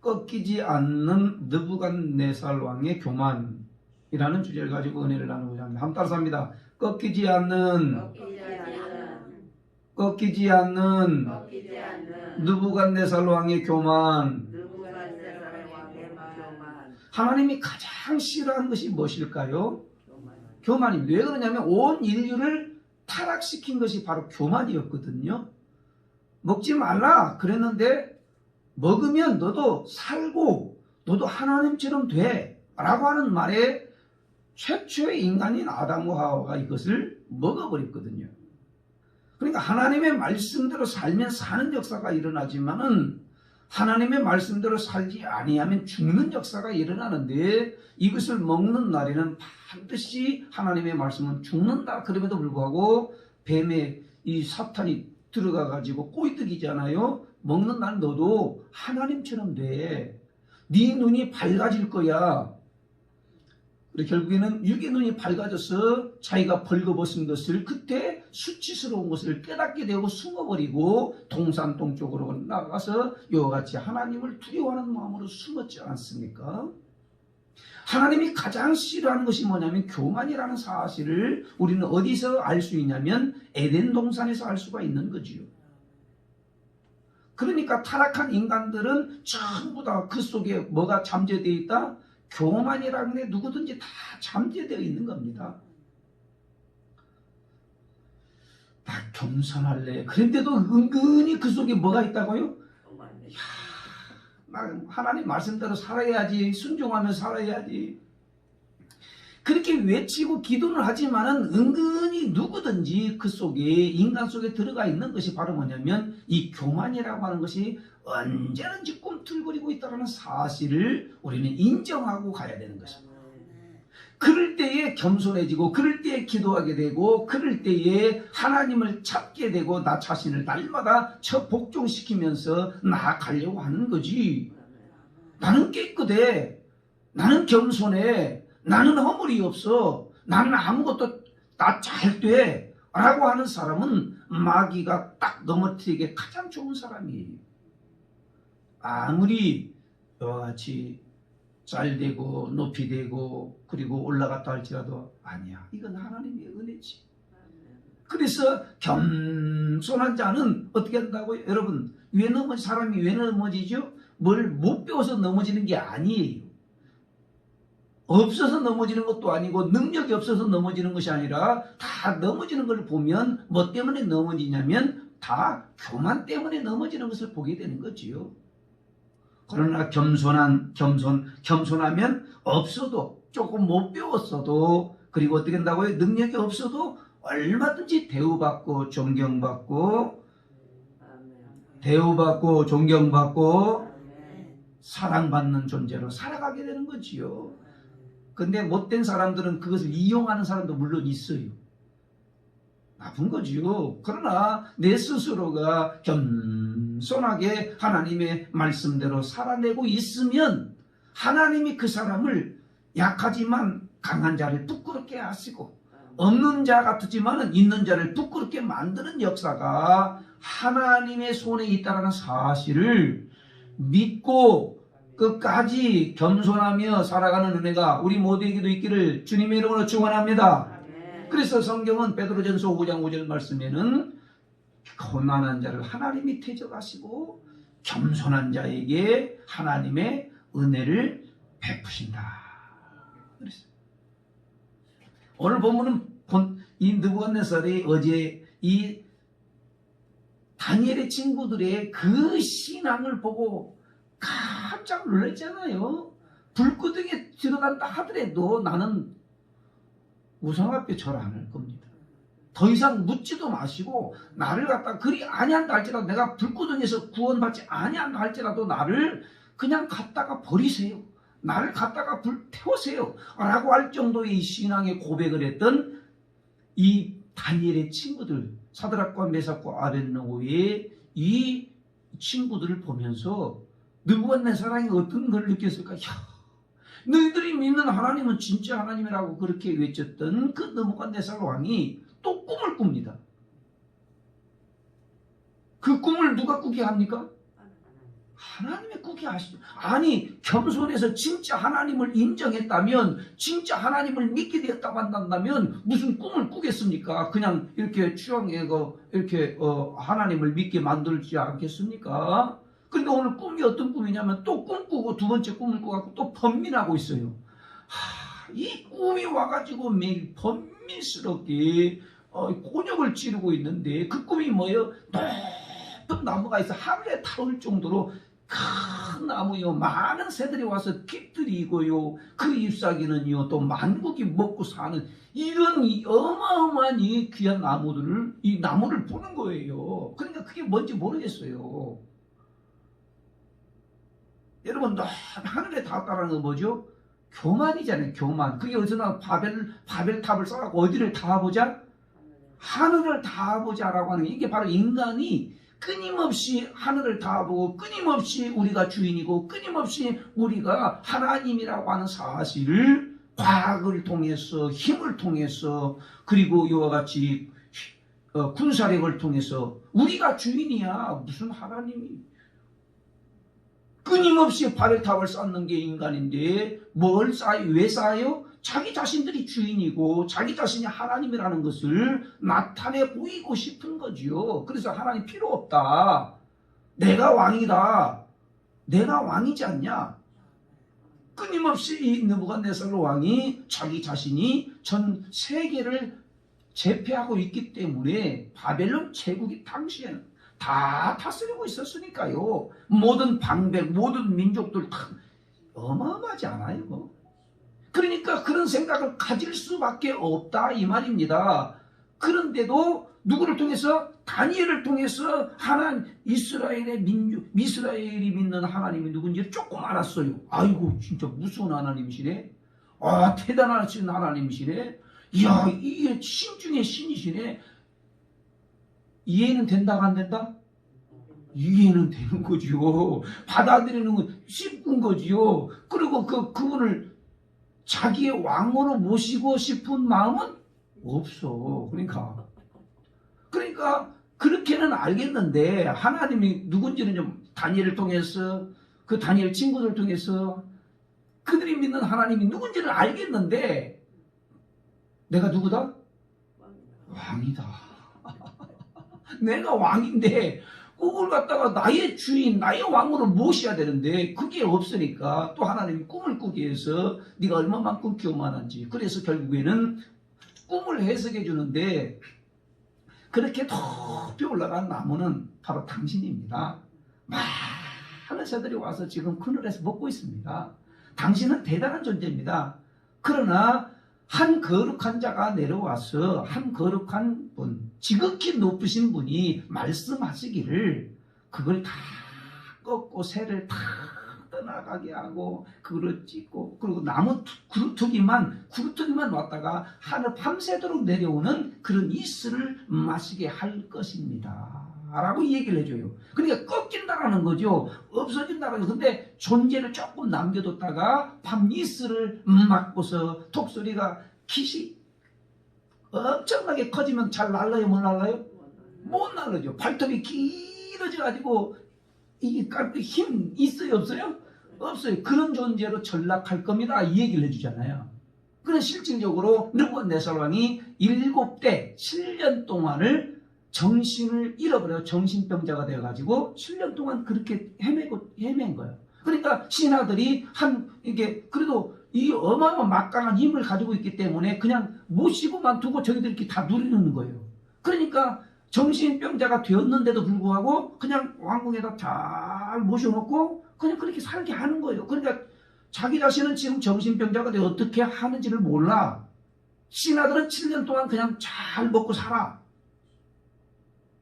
꺾이지 않는 느부갓네살 왕의 교만이라는 주제를 가지고 은혜를 나누고자 합니다. 한번 따라서 합니다. 꺾이지 않는 느부갓네살 왕의 교만. 하나님이 가장 싫어하는 것이 무엇일까요? 교만입니다. 왜 그러냐면 온 인류를 타락시킨 것이 바로 교만이었거든요. 먹지 말라 그랬는데 먹으면 너도 살고 너도 하나님처럼 돼 라고 하는 말에 최초의 인간인 아담과 하와가 이것을 먹어버렸거든요. 그러니까 하나님의 말씀대로 살면 사는 역사가 일어나지만은 하나님의 말씀대로 살지 아니하면 죽는 역사가 일어나는데 이것을 먹는 날에는 반드시 하나님의 말씀은 죽는다. 그럼에도 불구하고 뱀의 이 사탄이 들어가 가지고 꼬이득이잖아요. 먹는 날 너도 하나님처럼 돼. 네 눈이 밝아질 거야. 결국에는 육의 눈이 밝아져서 자기가 벌거벗은 것을 그때 수치스러운 것을 깨닫게 되고 숨어버리고 동산 동쪽으로 나가서 이와 같이 하나님을 두려워하는 마음으로 숨었지 않습니까? 하나님이 가장 싫어하는 것이 뭐냐면 교만이라는 사실을 우리는 어디서 알 수 있냐면 에덴 동산에서 알 수가 있는 거지요. 그러니까 타락한 인간들은 전부 다 그 속에 뭐가 잠재되어 있다? 교만이라는 게 누구든지 다 잠재되어 있는 겁니다. 나 겸손할래. 그런데도 은근히 그 속에 뭐가 있다고요? 이야, 나 하나님 말씀대로 살아야지. 순종하며 살아야지. 그렇게 외치고 기도를 하지만은 은근히 누구든지 그 속에 인간 속에 들어가 있는 것이 바로 뭐냐면 이 교만이라고 하는 것이 언제든지 꿈틀거리고 있다는 사실을 우리는 인정하고 가야 되는 것입니다. 그럴 때에 겸손해지고 그럴 때에 기도하게 되고 그럴 때에 하나님을 찾게 되고 나 자신을 날마다 복종시키면서 나아가려고 하는 거지. 나는 깨끗해. 나는 겸손해. 나는 허물이 없어. 나는 아무것도 다 잘 돼. 라고 하는 사람은 마귀가 딱 넘어뜨리기에 가장 좋은 사람이에요. 아무리 이와 같이 잘되고 높이되고 그리고 올라갔다 할지라도 아니야. 이건 하나님의 은혜지. 그래서 겸손한 자는 어떻게 한다고요? 여러분, 사람이 왜 넘어지죠? 뭘 못 배워서 넘어지는 게 아니에요. 없어서 넘어지는 것도 아니고 능력이 없어서 넘어지는 것이 아니라 다 넘어지는 걸 보면 뭐 때문에 넘어지냐면 다 교만 때문에 넘어지는 것을 보게 되는 거지요. 그러나 겸손하면 없어도 조금 못 배웠어도 그리고 어떻게 한다고요? 능력이 없어도 얼마든지 대우받고 존경받고 사랑받는 존재로 살아가게 되는 거지요. 근데 못된 사람들은 그것을 이용하는 사람도 물론 있어요. 나쁜 거지요. 그러나 내 스스로가 겸손하게 하나님의 말씀대로 살아내고 있으면 하나님이 그 사람을 약하지만 강한 자를 부끄럽게 하시고 없는 자 같지만 있는 자를 부끄럽게 만드는 역사가 하나님의 손에 있다는 사실을 믿고 끝까지 겸손하며 살아가는 은혜가 우리 모두에게도 있기를 주님의 이름으로 축원합니다. 그래서 성경은 베드로전서 5장 5절 말씀에는 고난한 자를 하나님이 대적하시고 겸손한 자에게 하나님의 은혜를 베푸신다. 그랬어요. 오늘 본문은 이 느부갓네살이 어제 이 다니엘의 친구들의 그 신앙을 보고 깜짝 놀랐잖아요. 불구덩이에 들어간다 하더라도 나는 우상 앞에 절 안 할 겁니다. 더 이상 묻지도 마시고 나를 갖다 그리 아니한다 할지라도 내가 불구덩이에서 구원받지 아니한다 할지라도 나를 그냥 갖다가 버리세요. 나를 갖다가 불태우세요. 라고 할 정도의 신앙의 고백을 했던 이 다니엘의 친구들 사드락과 메삭과 아벳느고의 이 친구들을 보면서 느부갓네살이 어떤 걸 느꼈을까? 너희들이 믿는 하나님은 진짜 하나님이라고 그렇게 외쳤던 그 느부갓네살 왕이 또 꿈을 꿉니다. 그 꿈을 누가 꾸게 합니까? 하나님의 국이 하시죠. 아니 겸손해서 진짜 하나님을 인정했다면, 진짜 하나님을 믿게 되었다고 한다면 무슨 꿈을 꾸겠습니까? 그냥 이렇게 추앙해 이렇게 하나님을 믿게 만들지 않겠습니까? 그러니까 오늘 꿈이 어떤 꿈이냐면 또 꿈꾸고 두 번째 꿈을 꾸고 또 번민하고 있어요. 이 꿈이 와가지고 매일 번민스럽게 곤욕을 치르고 있는데, 그 꿈이 뭐예요? 높은 나무가 있어 하늘에 닿을 정도로 큰 나무요, 많은 새들이 와서 깃들이고요, 그 잎사귀는요 또 만국이 먹고 사는 이런 어마어마한 이 귀한 이 나무를 보는 거예요. 그러니까 그게 뭔지 모르겠어요. 여러분, 하늘에 닿았다는 건 뭐죠? 교만이잖아요. 교만. 그게 어디서 나 바벨탑을 쌓아갖고 어디를 닿아보자? 하늘을 닿아보자라고 하는 게, 이게 바로 인간이 끊임없이 하늘을 닿아보고 끊임없이 우리가 주인이고 끊임없이 우리가 하나님이라고 하는 사실을 과학을 통해서, 힘을 통해서, 그리고 이와 같이 군사력을 통해서 우리가 주인이야. 무슨 하나님이. 끊임없이 바벨탑을 쌓는 게 인간인데 뭘 쌓아요? 왜 쌓아요? 자기 자신들이 주인이고 자기 자신이 하나님이라는 것을 나타내 보이고 싶은 거지요. 그래서 하나님 필요 없다. 내가 왕이다. 내가 왕이지 않냐? 끊임없이 이 느부갓네살 왕이 자기 자신이 전 세계를 제패하고 있기 때문에 바벨론 제국이 당시에는 다 다스리고 있었으니까요. 모든 방백, 모든 민족들 다 어마어마하지 않아요. 그러니까 그런 생각을 가질 수밖에 없다 이 말입니다. 그런데도 누구를 통해서? 다니엘을 통해서 이스라엘의 민족, 이스라엘이 믿는 하나님이 누군지를 조금 알았어요. 아이고 진짜 무서운 하나님이시네. 대단하신 하나님이시네. 이야, 이게 신 중에 신이시네. 이해는 된다고 안 된다? 이해는 되는 거지요. 받아들이는 건 쉽은 거지요. 그리고 그분을 자기의 왕으로 모시고 싶은 마음은 없어. 그러니까 그렇게는 알겠는데, 하나님이 누군지는 좀 다니엘을 통해서, 그 다니엘 친구들을 통해서 그들이 믿는 하나님이 누군지는 알겠는데, 내가 누구다? 왕이다. 내가 왕인데 그걸 갖다가 나의 주인, 나의 왕으로 모셔야 되는데 그게 없으니까 또 하나님이 꿈을 꾸기 위해서 네가 얼마만큼 교만한지, 그래서 결국에는 꿈을 해석해 주는데, 그렇게 높이 올라간 나무는 바로 당신입니다. 많은 새들이 와서 지금 그늘에서 먹고 있습니다. 당신은 대단한 존재입니다. 그러나 한 거룩한 자가 내려와서, 한 거룩한 분, 지극히 높으신 분이 말씀하시기를 그걸 다 꺾고 새를 다 떠나가게 하고 그릇 찢고, 그리고 나무 구루터기만 왔다가 하늘 밤새도록 내려오는 그런 이슬을 마시게 할 것입니다 라고 얘기를 해줘요. 그러니까 꺾인다라는 거죠. 없어진다라는 거. 근데 존재를 조금 남겨뒀다가 밤 이슬을 맞고서 독수리가 깃이 엄청나게 커지면 잘 날라요? 못 날라요? 못 날라죠. 발톱이 길어져가지고 이게 힘 있어요? 없어요? 없어요. 그런 존재로 전락할 겁니다 이 얘기를 해주잖아요. 그래서 실질적으로 느부갓네살 왕이 7대 7년 동안을 정신을 잃어버려요. 정신병자가 되어가지고 7년 동안 그렇게 헤맨 거예요. 그러니까 신하들이 이게 그래도 이 어마어마한 막강한 힘을 가지고 있기 때문에 그냥 모시고만 두고 저희들 이렇게 다 누리는 거예요. 그러니까 정신병자가 되었는데도 불구하고 그냥 왕궁에다 잘 모셔놓고 그냥 그렇게 살게 하는 거예요. 그러니까 자기 자신은 지금 정신병자가 되어 어떻게 하는지를 몰라. 신하들은 7년 동안 그냥 잘 먹고 살아.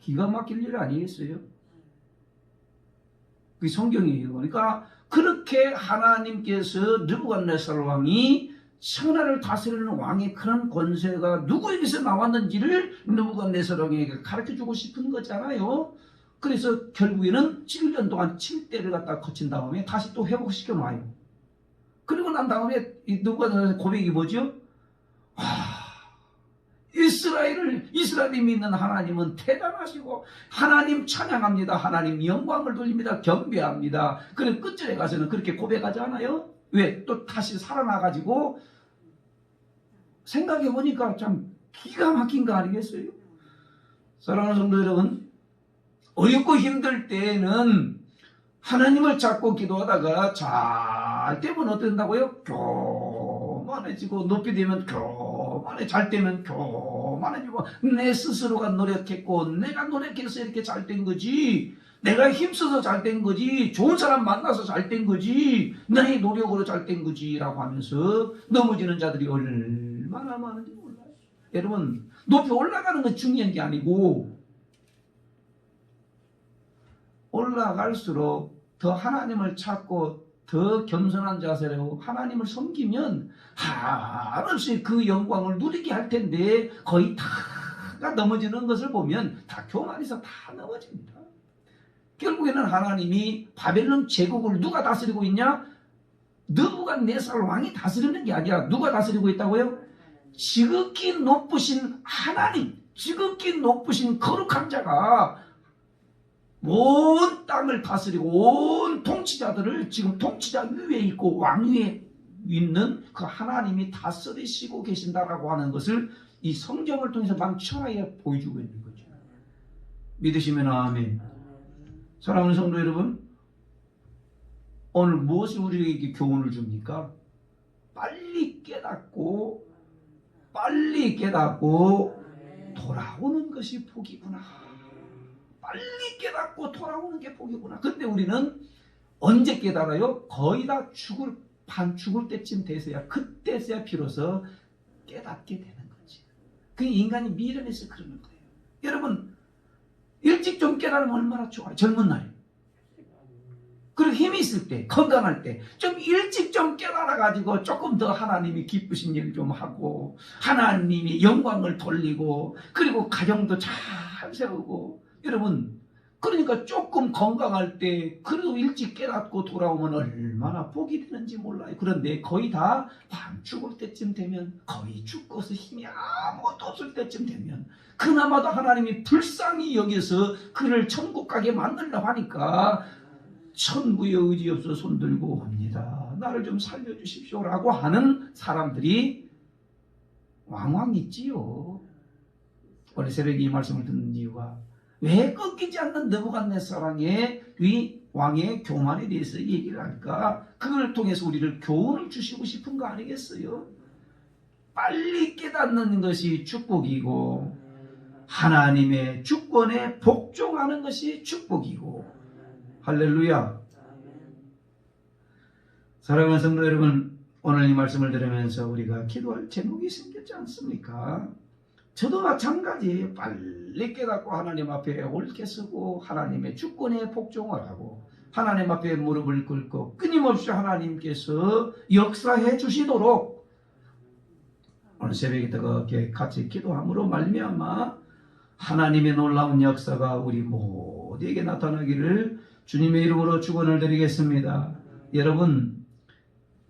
기가 막힐 일 아니겠어요? 그게 성경이에요. 그러니까 그렇게 하나님께서 느부갓네살 왕이 천하를 다스리는 왕의 그런 권세가 누구에게서 나왔는지를 느부갓네살 왕에게 가르쳐주고 싶은 거잖아요. 그래서 결국에는 7년 동안 7대를 갖다 거친 다음에 다시 또 회복시켜 놔요. 그리고 난 다음에 이 느부갓네살 고백이 뭐죠? 이스라엘이 믿는 하나님은 대단하시고 하나님 찬양합니다. 하나님 영광을 돌립니다. 경배합니다. 그래 끝절에 가서는 그렇게 고백하지 않아요? 왜? 또 다시 살아나가지고 생각해 보니까 참 기가 막힌 거 아니겠어요? 사랑하는 성도 여러분, 어렵고 힘들 때에는 하나님을 찾고 기도하다가 잘 되면 어떻게 된다고요? 교만해지고 높이 되면 교만해, 잘 되면 교만해지고 내 스스로가 노력했고 내가 노력해서 이렇게 잘 된 거지, 내가 힘써서 잘 된 거지, 좋은 사람 만나서 잘 된 거지, 나의 노력으로 잘 된 거지 라고 하면서 넘어지는 자들이 얼마나 많은지 몰라요. 여러분, 높이 올라가는 건 중요한 게 아니고 올라갈수록 더 하나님을 찾고 더 겸손한 자세로 하나님을 섬기면 한없이 그 영광을 누리게 할 텐데 거의 다가 넘어지는 것을 보면 다 교만해서 다 넘어집니다. 결국에는 하나님이 바벨론 제국을 누가 다스리고 있냐? 느부갓네살 왕이 다스리는 게 아니라 누가 다스리고 있다고요? 지극히 높으신 하나님, 지극히 높으신 거룩한 자가 온 땅을 다스리고 온 통치자들을 지금 통치자 위에 있고 왕 위에 있는 그 하나님이 다스리시고 계신다라고 하는 것을 이 성경을 통해서 만천하에 보여주고 있는 거죠. 믿으시면 아멘. 사랑하는 성도 여러분, 오늘 무엇이 우리에게 교훈을 줍니까? 빨리 깨닫고 돌아오는 것이 복이구나. 빨리 깨닫고 돌아오는 게 복이구나. 근데 우리는 언제 깨달아요? 거의 다 죽을 때쯤 돼서야, 그때서야 비로소 깨닫게 되는 거지. 그 인간이 미련해서 그러는 거예요. 여러분, 일찍 좀 깨달으면 얼마나 좋아요. 젊은 나이. 그리고 힘이 있을 때, 건강할 때 좀 일찍 좀 깨달아가지고 조금 더 하나님이 기쁘신 일 좀 하고 하나님이 영광을 돌리고 그리고 가정도 잘 세우고, 여러분, 그러니까 조금 건강할 때 그래도 일찍 깨닫고 돌아오면 얼마나 복이 되는지 몰라요. 그런데 거의 다 밤 죽을 때쯤 되면, 거의 죽고서 힘이 아무것도 없을 때쯤 되면 그나마도 하나님이 불쌍히 여기서 그를 천국 가게 만들려고 하니까 천부에 의지 없어 손들고 옵니다. 나를 좀 살려주십시오 라고 하는 사람들이 왕왕 있지요. 오늘 새벽에 이 말씀을 듣는 이유가 왜 꺾이지 않는 느부갓네살의 이 왕의 교만에 대해서 얘기를 할까? 그걸 통해서 우리를 교훈을 주시고 싶은 거 아니겠어요? 빨리 깨닫는 것이 축복이고 하나님의 주권에 복종하는 것이 축복이고, 할렐루야. 사랑하는 성도 여러분, 오늘 이 말씀을 들으면서 우리가 기도할 제목이 생겼지 않습니까? 저도 마찬가지 빨리 깨닫고 하나님 앞에 옳게 서고 하나님의 주권에 복종을 하고 하나님 앞에 무릎을 꿇고 끊임없이 하나님께서 역사해 주시도록 오늘 새벽에 뜨겁게 같이 기도함으로 말미암아 하나님의 놀라운 역사가 우리 모두에게 나타나기를 주님의 이름으로 축원을 드리겠습니다. 여러분,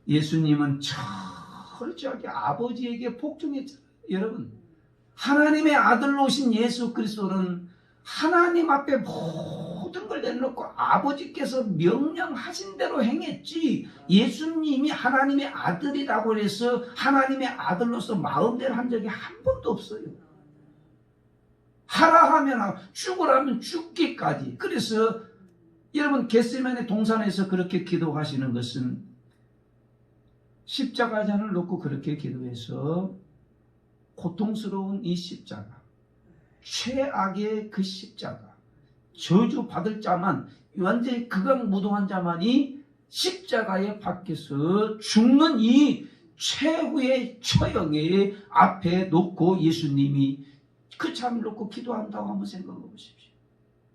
예수님은 철저하게 아버지에게 복종했잖아요. 여러분, 하나님의 아들로 오신 예수 그리스도는 하나님 앞에 모든 걸 내놓고 아버지께서 명령하신 대로 행했지, 예수님이 하나님의 아들이라고 해서 하나님의 아들로서 마음대로 한 적이 한 번도 없어요. 하라 하면 하고 죽으라면 죽기까지. 그래서 여러분, 겟세마네 동산에서 그렇게 기도하시는 것은 십자가 잔을 놓고 그렇게 기도해서 고통스러운 이 십자가, 최악의 그 십자가, 저주받을 자만, 완전히 극악무도한 자만이 십자가에 박혀서 죽는 이 최후의 처형의 앞에 놓고 예수님이 그 잔을 놓고 기도한다고 한번 생각해 보십시오.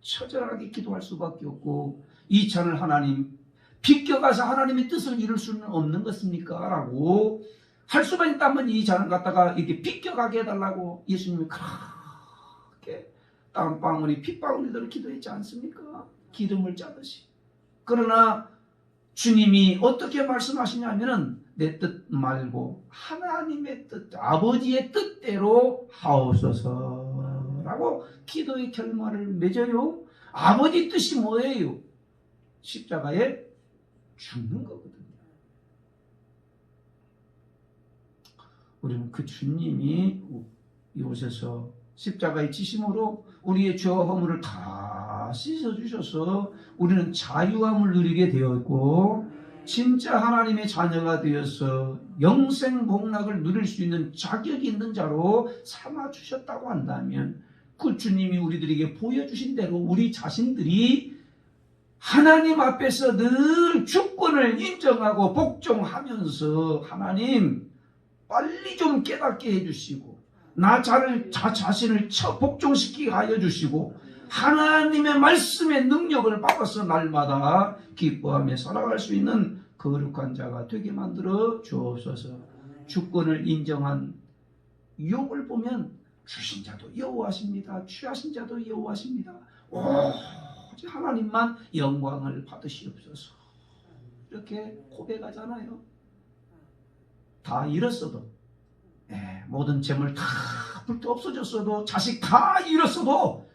처절하게 기도할 수밖에 없고, 이 잔을 하나님 비껴가서 하나님의 뜻을 이룰 수는 없는 것입니까? 라고 할 수만 있다면 이 잔을 갖다가 이렇게 비껴가게 해달라고 예수님이 그렇게 땀방울이 핏방울이들 기도했지 않습니까? 기름을 짜듯이. 그러나 주님이 어떻게 말씀하시냐면은 내 뜻 말고 하나님의 뜻, 아버지의 뜻대로 하옵소서라고 기도의 결말을 맺어요. 아버지 뜻이 뭐예요? 십자가에 죽는 거거든요. 우리는 그 주님이 이곳에서 십자가의 지심으로 우리의 죄와 허물을 다 씻어주셔서 우리는 자유함을 누리게 되었고, 진짜 하나님의 자녀가 되어서 영생 복락을 누릴 수 있는 자격이 있는 자로 삼아주셨다고 한다면, 그 주님이 우리들에게 보여주신 대로 우리 자신들이 하나님 앞에서 늘 주권을 인정하고 복종하면서, 하나님 빨리 좀 깨닫게 해주시고 나 자신을 복종시키게 하여 주시고 하나님의 말씀의 능력을 받아서 날마다 기뻐하며 살아갈 수 있는 거룩한 자가 되게 만들어 주옵소서. 주권을 인정한 욥을 보면 주신 자도 여호와십니다, 취하신 자도 여호와십니다, 오직 하나님만 영광을 받으시옵소서, 이렇게 고백하잖아요. 다 잃었어도, 모든 재물 다 불도 없어졌어도, 자식 다 잃었어도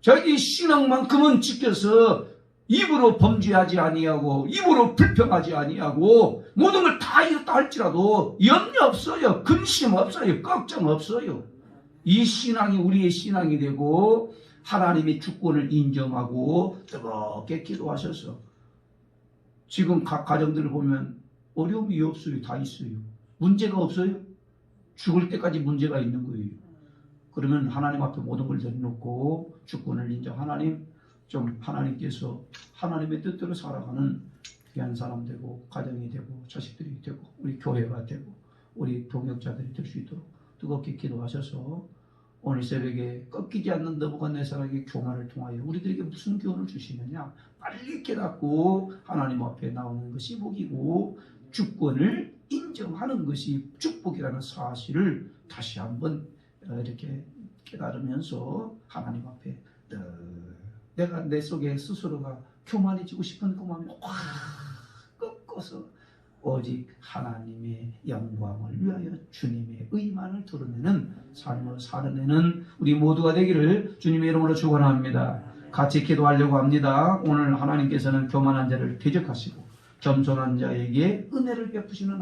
자기 신앙만큼은 지켜서 입으로 범죄하지 아니하고 입으로 불평하지 아니하고 모든 걸 다 잃었다 할지라도 염려 없어요, 근심 없어요, 걱정 없어요. 이 신앙이 우리의 신앙이 되고 하나님의 주권을 인정하고 뜨겁게 기도하셔서, 지금 각 가정들을 보면 어려움이 없어요. 다 있어요. 문제가 없어요. 죽을 때까지 문제가 있는 거예요. 그러면 하나님 앞에 모든 걸 내려놓고 주권을 인정, 하나님 좀 하나님께서 하나님의 뜻대로 살아가는 귀한 사람 되고 가정이 되고 자식들이 되고 우리 교회가 되고 우리 동역자들이 될 수 있도록 뜨겁게 기도하셔서 오늘 새벽에 꺾이지 않는 느부갓네살에게 교만을 통하여 우리들에게 무슨 교훈을 주시느냐, 빨리 깨닫고 하나님 앞에 나오는 것이 복이고 주권을 인정하는 것이 축복이라는 사실을 다시 한번 이렇게 깨달으면서 하나님 앞에 내가 내 속에 스스로가 교만해지고 싶은 그 마음이 확 꺾어서 오직 하나님의 영광을 위하여 주님의 의만을 드러내는 삶을 살아내는 우리 모두가 되기를 주님의 이름으로 축원합니다. 같이 기도하려고 합니다. 오늘 하나님께서는 교만한 자를 대적하시고 겸손한 자에게 은혜를 베푸시는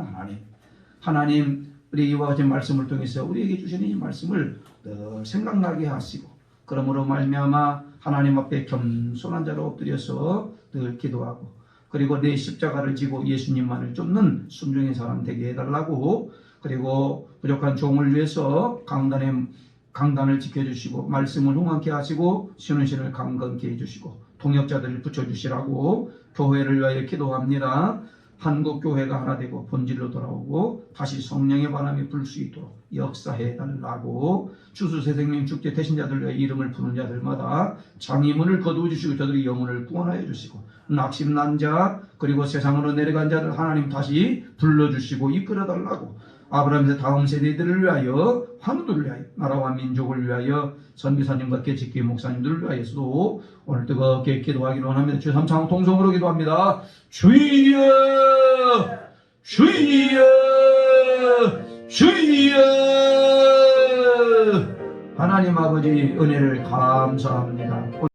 하나님, 우리 이와 같은 말씀을 통해서 우리에게 주시는 이 말씀을 늘 생각나게 하시고, 그러므로 말미암아 하나님 앞에 겸손한 자로 엎드려서 늘 기도하고, 그리고 내 십자가를 지고 예수님만을 쫓는 순종의 사람 되게 해달라고, 그리고 부족한 종을 위해서 강단을 지켜주시고 말씀을 흥황케 하시고 쉬는 신을 강건케 해주시고 동역자들을 붙여주시라고 교회를 위하여 기도합니다. 한국교회가 하나 되고 본질로 돌아오고 다시 성령의 바람이 불 수 있도록 역사해달라고, 주수세생명 축제 대신자들 위해 이름을 부르는 자들마다 장의문을 거두어주시고 저들의 영혼을 구원하여 주시고, 낙심난 자 그리고 세상으로 내려간 자들 하나님 다시 불러주시고 이끌어달라고, 아브라함의 다음 세대들을 위하여, 환우들을 위하여, 나라와 민족을 위하여, 선교사님과 개척교회 목사님들을 위하여서도 오늘 뜨겁게 기도하기로 합니다. 주 삼창 통성으로 기도합니다. 주여 주여 주여. 하나님 아버지 은혜를 감사합니다.